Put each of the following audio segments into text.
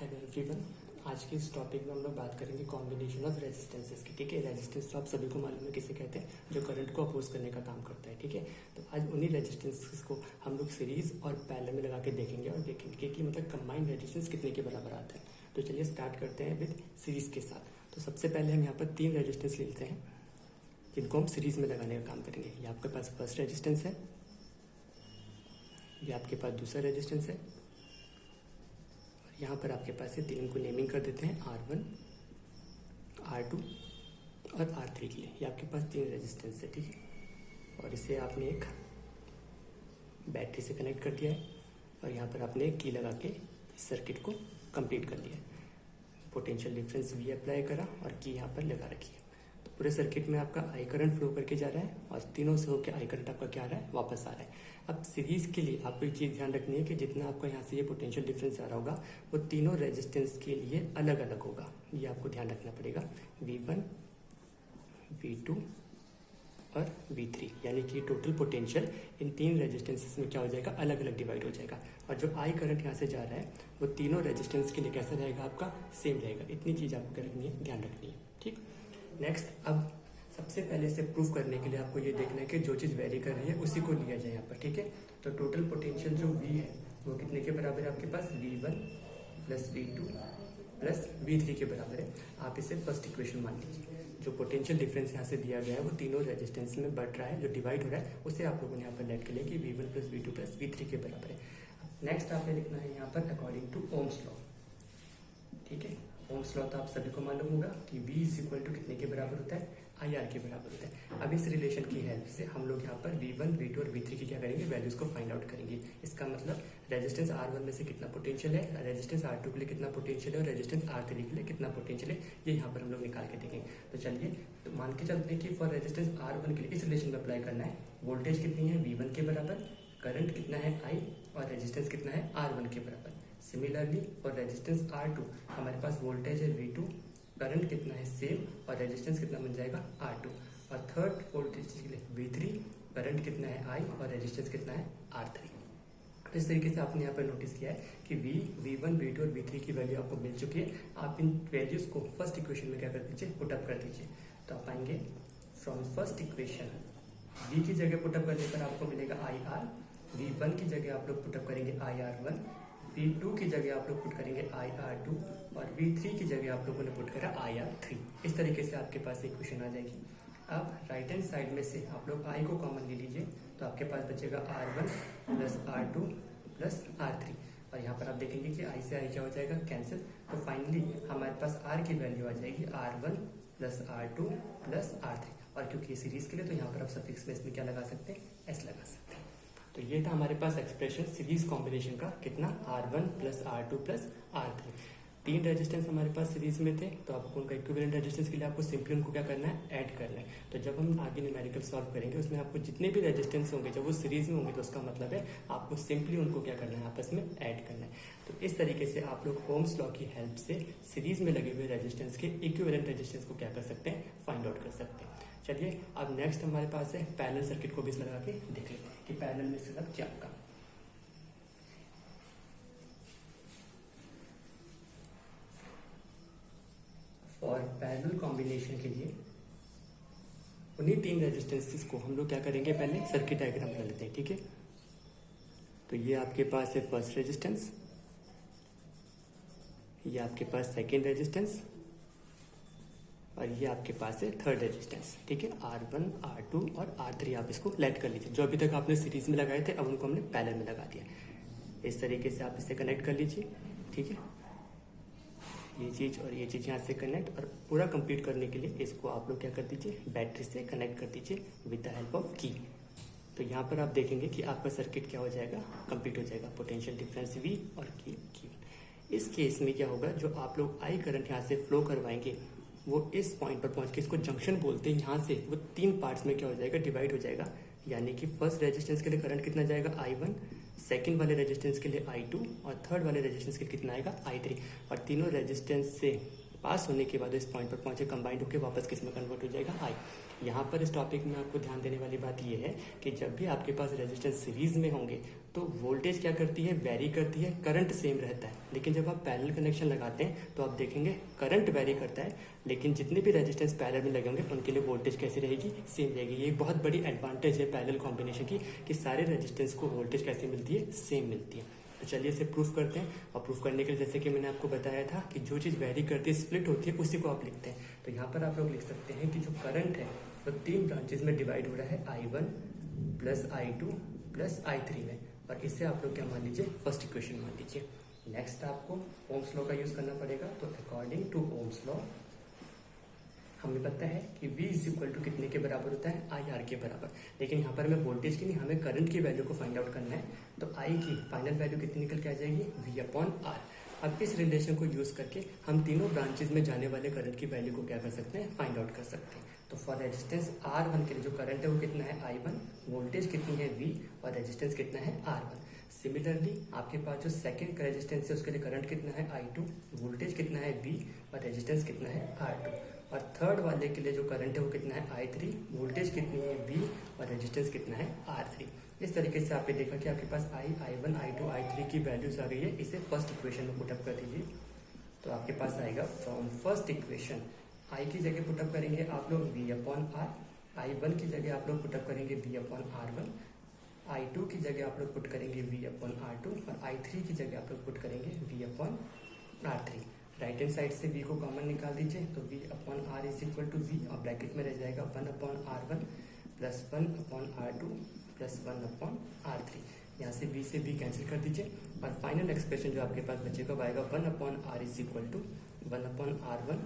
Hello everyone. आज के इस टॉपिक में हम लोग बात करेंगे कॉम्बिनेशन ऑफ रेजिस्टेंसेस की। ठीक है, रेजिस्टेंस तो आप सभी को मालूम है किसे कहते हैं, जो करंट को अपोज करने का काम करता है। ठीक है, तो आज उन्हीं रेजिस्टेंसेस को हम लोग सीरीज और पैरेलल में लगा के देखेंगे और देखेंगे कि मतलब कंबाइंड रेजिस्टेंस कितने के बराबर आता है। तो चलिए स्टार्ट करते हैं विद सीरीज के साथ। तो सबसे पहले हम यहाँ पर 3 रेजिस्टेंस लेते हैं जिनको हम सीरीज में लगाने का काम करेंगे। ये आपके पास फर्स्ट रेजिस्टेंस है, ये आपके पास दूसरा रेजिस्टेंस है, यहाँ पर आपके पास ये 3 को नेमिंग कर देते हैं R1, R2 और R3 के लिए। ये आपके पास 3 रेजिस्टेंस है। ठीक है, और इसे आपने एक बैटरी से कनेक्ट कर दिया है और यहाँ पर आपने एक की लगा के इस सर्किट को कंप्लीट कर लिया है। पोटेंशियल डिफरेंस V अप्लाई करा और की यहाँ पर लगा रखी है। तो पूरे सर्किट में आपका आई करंट फ्लो करके जा रहा है और तीनों से होकर आई करंट आपका क्या आ रहा है, वापस आ रहा है। अब सीरीज के लिए आपको एक चीज़ ध्यान रखनी है कि जितना आपको यहाँ से ये पोटेंशियल डिफरेंस आ रहा होगा वो तीनों रेजिस्टेंस के लिए अलग अलग होगा। ये आपको ध्यान रखना पड़ेगा। V1, V2 और V3, यानी कि टोटल पोटेंशियल इन 3 रेजिस्टेंसेस में क्या हो जाएगा, अलग अलग डिवाइड हो जाएगा। और जो आई करंट यहाँ से जा रहा है वो तीनों रेजिस्टेंस के लिए कैसा रहेगा, आपका सेम रहेगा। इतनी चीज़ आपको रखनी है, ध्यान रखनी है। ठीक, नेक्स्ट अब सबसे पहले से प्रूफ करने के लिए आपको ये देखना है कि जो चीज़ वेरी कर रही है उसी को लिया जाए यहाँ पर। ठीक है, तो टोटल पोटेंशियल जो V है वो कितने के बराबर है आपके पास, V1 plus V2 plus V3 के बराबर है। आप इसे फर्स्ट इक्वेशन मान लीजिए। जो पोटेंशियल डिफरेंस यहाँ से दिया गया है वो तीनों रेजिस्टेंस में बढ़ रहा है, जो डिवाइड हो रहा है उसे आप लोगों ने यहाँ पर लेट कर लिया कि V1 plus V2 plus V3 के बराबर है। नेक्स्ट आपने लिखना है यहाँ पर अकॉर्डिंग टू ओम्स लॉ। ठीक है, ओम्स लॉ तो आप सभी को मालूम होगा कि V इज इक्वल टू कितने के बराबर होता है, IR के बराबर होता है। अब इस रिलेशन की हेल्प से हम लोग यहाँ पर V1, V2 और V3 की क्या करेंगे, वैल्यूज को फाइंड आउट करेंगे। इसका मतलब रेजिस्टेंस R1 में से कितना पोटेंशियल है, रेजिस्टेंस R2 के लिए कितना पोटेंशियल है और रेजिस्टेंस R3 के लिए कितना पोटेंशियल है, ये यहाँ पर हम लोग निकाल के देखेंगे। तो चलिए, तो मान के चलते हैं कि फॉर रेजिस्टेंस R1 के लिए इस रिलेशन में अप्लाई करना है। वोल्टेज कितनी है, V1 के बराबर, करंट कितना है I, और रेजिस्टेंस कितना है R1 के बराबर। सिमिलरली फॉर रेजिस्टेंस R2 हमारे पास वोल्टेज है V2, करंट कितना है सेम, और रेजिस्टेंस कितना बन जाएगा R2। और थर्ड वोल्टेज के लिए V3, करंट कितना है I और रेजिस्टेंस कितना है R3। इस तरीके से आपने यहाँ पर नोटिस किया है कि V1, V2 और V3 की वैल्यू आपको मिल चुकी है। आप इन वैल्यूज को फर्स्ट इक्वेशन में क्या कर दीजिए, पुटअप कर दीजिए। तो आप आएंगे फ्रॉम फर्स्ट इक्वेशन, V की जगह पुटअप करने पर आपको मिलेगा IR, V1 की जगह आप लोग पुटअप करेंगे IR1, V2 की जगह आप लोग पुट करेंगे IR2 और V3 की जगह आप लोगों ने पुट करा IR3। इस तरीके से आपके पास इक्वेशन आ जाएगी। अब राइट हैंड साइड में से आप लोग I को कॉमन ले लीजिए, तो आपके पास बचेगा R1 plus R2 plus R3। और यहाँ पर आप देखेंगे कि I से I क्या हो जाएगा, कैंसिल। तो फाइनली हमारे पास R की वैल्यू आ जाएगी R1 plus R2 plus R3। और क्योंकि ये सीरीज के लिए तो यहाँ पर आप सफिक्स में इसमें क्या लगा सकते हैं, S लगा सकते हैं। तो ये था हमारे पास एक्सप्रेशन सीरीज कॉम्बिनेशन का, कितना, R1 plus R2 plus R3। 3 resistance हमारे पास सीरीज में थे, तो आपको उनका इक्विवेलेंट रेजिस्टेंस के लिए आपको सिंपली उनको क्या करना है, ऐड करना है। तो जब हम आगे न्यूमेरिकल सॉल्व करेंगे उसमें आपको जितने भी रेजिस्टेंस होंगे जब वो सीरीज में होंगे तो उसका मतलब है आपको सिंपली उनको क्या करना है, आपस में ऐड करना है। तो इस तरीके से आप लोग ओम्स लॉ की हेल्प से सीरीज में लगे हुए रेजिस्टेंस के इक्विवेलेंट रेजिस्टेंस को क्या कर सकते हैं, फाइंड आउट कर सकते हैं। चलिए, अब नेक्स्ट हमारे पास है पैरेलल सर्किट को भी लगा के देख लेते हैं कि पैरेलल में इसका क्या होगा। फॉर पैरेलल कॉम्बिनेशन के लिए उन्हीं 3 रेजिस्टेंसेस को हम लोग क्या करेंगे, पहले सर्किट डायग्राम बना लेते हैं। ठीक है, तो ये आपके पास है फर्स्ट रेजिस्टेंस, ये आपके पास सेकेंड रेजिस्टेंस और ये आपके पास है थर्ड रेजिस्टेंस। ठीक है, R1, R2 और R3 आप इसको लेट कर लीजिए। जो अभी तक आपने सीरीज में लगाए थे अब उनको हमने पैरेलल में लगा दिया। इस तरीके से आप इसे कनेक्ट कर लीजिए। ठीक है, ये चीज़ और ये चीज़ यहाँ से कनेक्ट, और पूरा कंप्लीट करने के लिए इसको आप लोग क्या कर दीजिए, बैटरी से कनेक्ट कर दीजिए विद द हेल्प ऑफ की। तो यहाँ पर आप देखेंगे कि आपका सर्किट क्या हो जाएगा, कंप्लीट हो जाएगा। पोटेंशियल डिफरेंस V और की। इस केस में क्या होगा, जो आप लोग आई करंट यहाँ से फ्लो करवाएंगे वो इस पॉइंट पर पहुंच के, इसको जंक्शन बोलते हैं, यहाँ से वो 3 पार्ट्स में क्या हो जाएगा, डिवाइड हो जाएगा। यानी कि फर्स्ट रेजिस्टेंस के लिए करंट कितना जाएगा, I1, सेकंड वाले रेजिस्टेंस के लिए I2 और थर्ड वाले रेजिस्टेंस के लिए कितना आएगा, I3। और तीनों रेजिस्टेंस से पास होने के बाद इस पॉइंट पर पहुंचे, कंबाइंड होकर वापस किस में कन्वर्ट हो जाएगा, आई। यहाँ पर इस टॉपिक में आपको ध्यान देने वाली बात यह है कि जब भी आपके पास रेजिस्टेंस सीरीज में होंगे तो वोल्टेज क्या करती है, वेरी करती है, करंट सेम रहता है। लेकिन जब आप पैरेलल कनेक्शन लगाते हैं तो आप देखेंगे करंट वेरी करता है, लेकिन जितने भी रेजिस्टेंस पैरेलल में लगे होंगे उनके लिए वोल्टेज कैसी रहेगी, सेम रहेगी। ये एक बहुत बड़ी एडवांटेज है पैरेलल कॉम्बिनेशन की कि सारे रेजिस्टेंस को वोल्टेज कैसे मिलती है, सेम मिलती है। तो चलिए इसे प्रूफ करते हैं। और प्रूफ करने के लिए जैसे कि मैंने आपको बताया था कि जो चीज़ वेरी करती है, स्प्लिट होती है, उसी को आप लिखते हैं। तो यहाँ पर आप लोग लिख सकते हैं कि जो करंट है वो 3 ब्रांचेज में डिवाइड हो रहा है, I1 plus I2 plus I3 में। और इससे आप लोग क्या मान लीजिए, फर्स्ट इक्वेशन मान लीजिए। नेक्स्ट आपको ओम्स लॉ का यूज करना पड़ेगा। तो अकॉर्डिंग टू ओम्स लॉ हमें पता है कि V इज इक्वल टू कितने के बराबर होता है, IR के बराबर। लेकिन यहाँ पर हमें वोल्टेज की नहीं, हमें करंट की वैल्यू को फाइंड आउट करना है। तो I की फाइनल वैल्यू कितनी निकल के आ जाएगी, V/R। अब इस रिलेशन को यूज करके हम तीनों ब्रांचेज में जाने वाले करंट की वैल्यू को क्या कर सकते हैं, फाइंड आउट कर सकते हैं। तो फॉर रेजिस्टेंस R1 के लिए जो करंट है वो कितना है, I1, वोल्टेज कितनी है V, और रेजिस्टेंस कितना है, R1। सिमिलरली आपके पास जो सेकंड रेजिस्टेंस है उसके लिए करंट कितना है, I2, वोल्टेज कितना है V, और रेजिस्टेंस कितना है, R2। और थर्ड वाले के लिए जो करंट है वो कितना है, I3, वोल्टेज कितनी है V, और रेजिस्टेंस कितना है, R3। इस तरीके से आपने देखा कि आपके पास I1, I2, I3 की वैल्यूज आ गई है। इसे फर्स्ट इक्वेशन में पुटअप कर दीजिए। तो आपके पास आएगा फ्रॉम फर्स्ट इक्वेशन I की जगह पुटअप करेंगे आप लोग V/R, I1 की जगह आप लोग पुटअप करेंगे V/R1, I2 की जगह आप लोग पुट करेंगे V/R2, और I3 की जगह आप लोग पुट करेंगे V/R3। राइट हैंड साइड से V को कॉमन निकाल दीजिए। तो V/R is equal to V, और ब्रैकेट में रह जाएगा 1/R1 plus 1/R2 plus 1/R3। यहाँ से V से V कैंसिल कर दीजिए, और फाइनल एक्सप्रेशन जो आपके पास बचेगा वो आएगा 1/R is equal to 1/R1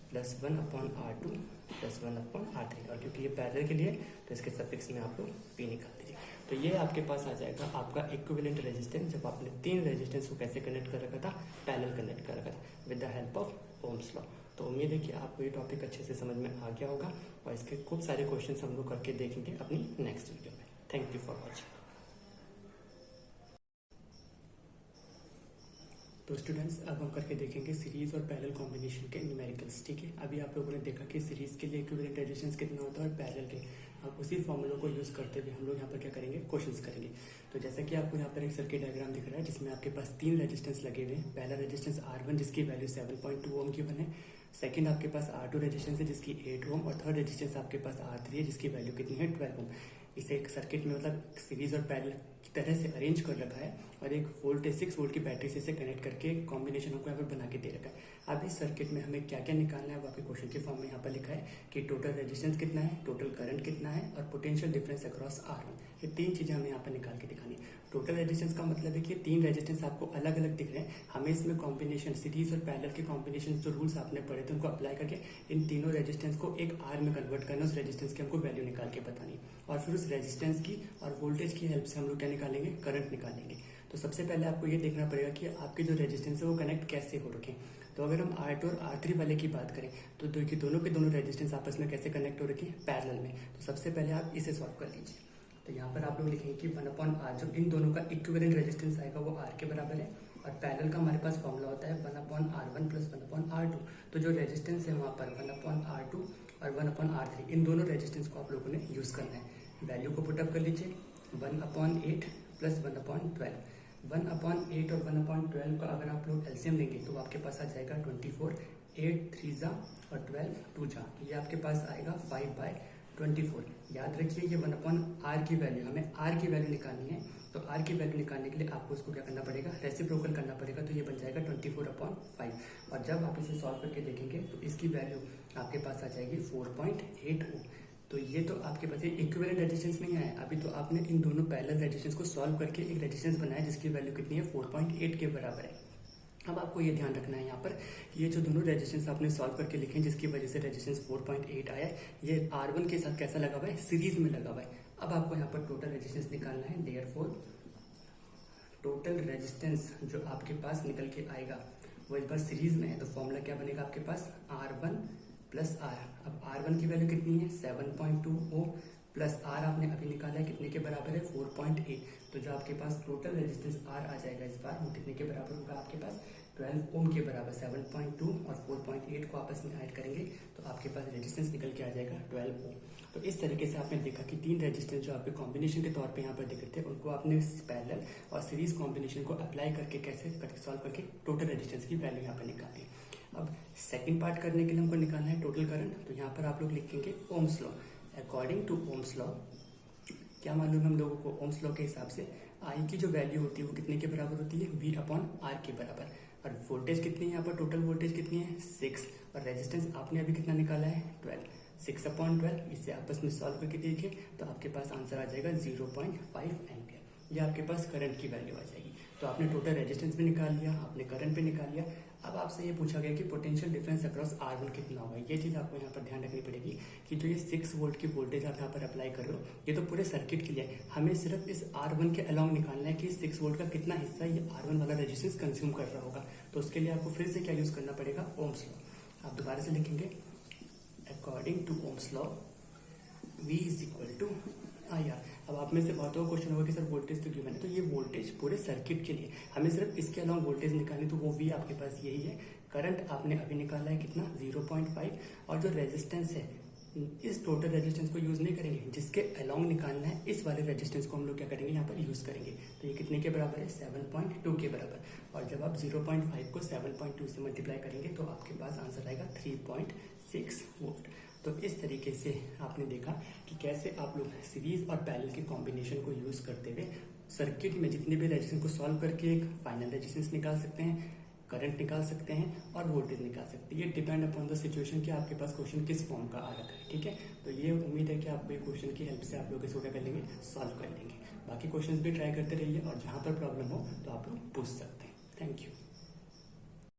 plus 1/R2 plus 1/R3। और क्योंकि ये पैरेलल के लिए तो इसके सफिक्स में आप लोग P निकाल दीजिए। तो ये आपके पास आ जाएगा आपका इक्विवेलेंट रेजिस्टेंस, जब आपने 3 रेजिस्टेंस को कैसे कनेक्ट कर रखा था, पैरेलल कनेक्ट कर रखा था with the help of Ohm's law. तो उम्मीद है कि आपको ये टॉपिक अच्छे से समझ में आ गया होगा, और इसके खूब सारे क्वेश्चंस हम लोग करके देखेंगे अपनी नेक्स्ट वीडियो में। Thank you for watching. तो स्टूडेंट्स अब हम करके देखेंगे सीरीज और पैरेलल कॉम्बिनेशन के न्यूमेरिकल्स। ठीक है, अभी आप लोगों ने देखा कि सीरीज के लिए इक्विवेलेंट रेजिस्टेंस कितना होता है और पैरेलल के। अब उसी फॉर्मूलों को यूज करते हुए हम लोग यहाँ पर क्या करेंगे, क्वेश्चंस करेंगे। तो जैसा कि आपको यहाँ पर एक सर्किट डायग्राम दिख रहा है जिसमें आपके पास 3 रेजिस्टेंस लगे हुए हैं। पहला रेजिस्टेंस R1 जिसकी वैल्यू 7.2 ओम की वन है, सेकंड आपके पास R2 रेजिस्टेंस है जिसकी 8 ओम, और थर्ड रेजिस्टेंस आपके पास R3 है जिसकी वैल्यू कितनी है, 12 ओम। इसे एक सर्किट में मतलब सीरीज और पैरेलल की तरह से अरेंज कर रखा है, और एक 6 वोल्ट की बैटरी से इसे कनेक्ट करके कॉम्बिनेशन हमको यहाँ पर बना के दे रखा है। अब इस सर्किट में हमें क्या क्या निकालना है वो आपके क्वेश्चन के फॉर्म में यहाँ पर लिखा है कि टोटल रेजिस्टेंस कितना है, टोटल करंट कितना है, और पोटेंशियल डिफरेंस अक्रॉस R1। ये 3 चीजें हमें यहाँ पर निकाल के दिखानी है। टोटल रेजिस्टेंस का मतलब है कि 3 रेजिस्टेंस आपको अलग अलग दिख रहे हैं, हमें इसमें कॉम्बिनेशन सीरीज और पैरेलल के कॉम्बिनेशन जो रूल्स आपने पढ़े थे उनको अप्लाई करके इन तीनों रेजिस्टेंस को एक R में कन्वर्ट करना, उस रेजिस्टेंस की हमको वैल्यू निकाल के बतानी, और फिर उस रेजिस्टेंस की और वोल्टेज की हेल्प से हम लोग क्या निकालेंगे, करंट निकालेंगे। तो सबसे पहले आपको ये देखना पड़ेगा कि आपके जो रेजिस्टेंस है वो कनेक्ट कैसे हो रखे। तो अगर हम R2 और R3 वाले की बात करें तो दोनों के दोनों रेजिस्टेंस आपस में कैसे कनेक्ट हो रखे हैं, पैरेलल में। तो सबसे पहले आप इसे सॉल्व कर लीजिए। तो यहाँ पर आप लोग लिखेंगे कि 1/R, जो इन दोनों का इक्विवेलेंट रेजिस्टेंस आएगा वो R के बराबर है, और पैरेलल का हमारे पास फॉर्मूला होता है 1/R1 प्लस 1/R2। तो जो रेजिस्टेंस है वहाँ पर 1/R2 और 1/R3, इन दोनों रेजिस्टेंस को आप लोगों ने यूज करना है। वैल्यू को पुटअप कर लीजिए, 1/8 प्लस 1/12। 1/8 और 1/12 का अगर आप लोग एलसीएम लेंगे तो आपके पास आ जाएगा 24, 8 3 जा और 12 2 जा, ये आपके पास आएगा 5/24। याद रखिए ये 1/R की वैल्यू, हमें R की वैल्यू निकालनी है। तो R की वैल्यू निकालने के लिए आपको इसको क्या करना पड़ेगा, रेसिप्रोकल करना पड़ेगा। तो ये बन जाएगा 24/5, और जब आप इसे सॉल्व करके देखेंगे तो इसकी वैल्यू आपके पास आ जाएगी 4.8 ओम। तो ये तो आपके पास इक्विवेलेंट रेजिस्टेंस नहीं आया, अभी तो आपने इन दोनों पैरेलल रेजिस्टेंस को सॉल्व करके एक रेजिस्टेंस बनाया जिसकी वैल्यू कितनी है, 4.8 के बराबर है। अब आपको ये ध्यान रखना है यहाँ पर, ये जो दोनों रेजिस्टेंस आपने सॉल्व करके लिखे जिसकी वजह से रेजिस्टेंस 4.8 आया है, ये R1 के साथ कैसा लगा हुआ है, सीरीज में लगा हुआ है। अब आपको यहाँ पर टोटल रेजिस्टेंस निकालना है। देयरफॉर टोटल रेजिस्टेंस जो आपके पास निकल के आएगा वो इस बार सीरीज में है, तो फॉर्मूला क्या बनेगा आपके पास, R1 प्लस R। अब R1 की वैल्यू कितनी है, 7.2 ओम, प्लस R आपने अभी निकाला है कितने के बराबर है, 4.8। तो जो आपके पास टोटल रेजिस्टेंस आर आ जाएगा इस बार वो कितने के बराबर होगा आपके पास 12 ओम के बराबर। 7.2 और 4.8 को आपस में ऐड करेंगे तो आपके पास रेजिस्टेंस निकल के आ जाएगा 12 ओम। तो इस तरीके से आपने देखा कि तीन रेजिस्टेंस जो आपके कॉम्बिनेशन के तौर पे यहाँ पर दिख रहे थे उनको आपने पैरेलल और सीरीज कॉम्बिनेशन को अप्लाई करके कैसे सॉल्व करके टोटल रेजिस्टेंस की वैल्यू यहाँ पर निकाली। अब सेकंड पार्ट करने के लिए हमको निकालना है टोटल करंट। तो यहाँ पर आप लोग लिखेंगे Ohm's law. According to Ohm's law क्या मालूम है हम लोगों को, ओम्स लॉ के हिसाब से आई की जो वैल्यू होती है वो कितने के बराबर होती है, V अपॉन आर के बराबर। और वोल्टेज कितनी है यहाँ पर, टोटल वोल्टेज कितनी है 6 और रेजिस्टेंस आपने अभी कितना निकाला है 12। 6/12 इसे आपस में सॉल्व करके देखिए तो आपके पास आंसर आ जाएगा 0.5 एम्पियर। ये आपके पास करंट की वैल्यू आ जाएगी। तो आपने टोटल रेजिस्टेंस भी निकाल लिया, आपने करंट भी निकाल लिया। अब आपसे ये पूछा गया कि पोटेंशियल डिफरेंस अक्रॉस R1 कितना होगा। ये चीज़ आपको यहाँ पर ध्यान रखनी पड़ेगी कि जो ये 6 वोल्ट की वोल्टेज आप यहाँ पर अप्लाई कर रहे हो ये तो पूरे सर्किट के लिए है। हमें सिर्फ इस R1 के अलाउंग निकालना है कि 6 वोल्ट का कितना हिस्सा ये R1 वाला रेजिस्टेंस कंज्यूम कर रहा होगा। तो उसके लिए आपको फिर से क्या यूज करना पड़ेगा, ओम्स लॉ। आप दोबारा से लिखेंगे according to Ohm's law V is equal to IR। अब आप में से बहुतों का क्वेश्चन होगा कि सर वोल्टेज तो गिवन है, तो ये वोल्टेज पूरे सर्किट के लिए हमें सिर्फ इसके अलावा वोल्टेज निकालनी, तो वो V आपके पास यही है। करंट आपने अभी निकाला है कितना 0.5 और जो रेजिस्टेंस है इस टोटल रेजिस्टेंस को यूज नहीं करेंगे, जिसके अलाउंग निकालना है इस वाले रेजिस्टेंस को हम लोग क्या करेंगे यहाँ पर यूज करेंगे। तो ये कितने के बराबर है 7.2 के बराबर। और जब आप 0.5 को 7.2 से मल्टीप्लाई करेंगे तो आपके पास आंसर आएगा 3.6 वोल्ट। तो इस तरीके से आपने देखा कि कैसे आप लोग सीरीज और पैरेलल के कॉम्बिनेशन को यूज करते हुए सर्किट में जितने भी रेजिस्टेंस को सॉल्व करके एक फाइनल रेजिस्टेंस निकाल सकते हैं, करंट निकाल सकते हैं और वोल्टेज निकाल सकते हैं। ये डिपेंड अपॉन द सिचुएशन कि आपके पास क्वेश्चन किस फॉर्म का आ रखा है। ठीक है, तो ये उम्मीद है कि आप ये क्वेश्चन की हेल्प से आप लोग इसको क्या कर लेंगे, सॉल्व कर लेंगे। बाकी क्वेश्चंस भी ट्राई करते रहिए और जहाँ पर प्रॉब्लम हो तो आप लोग पूछ सकते हैं। Thank you.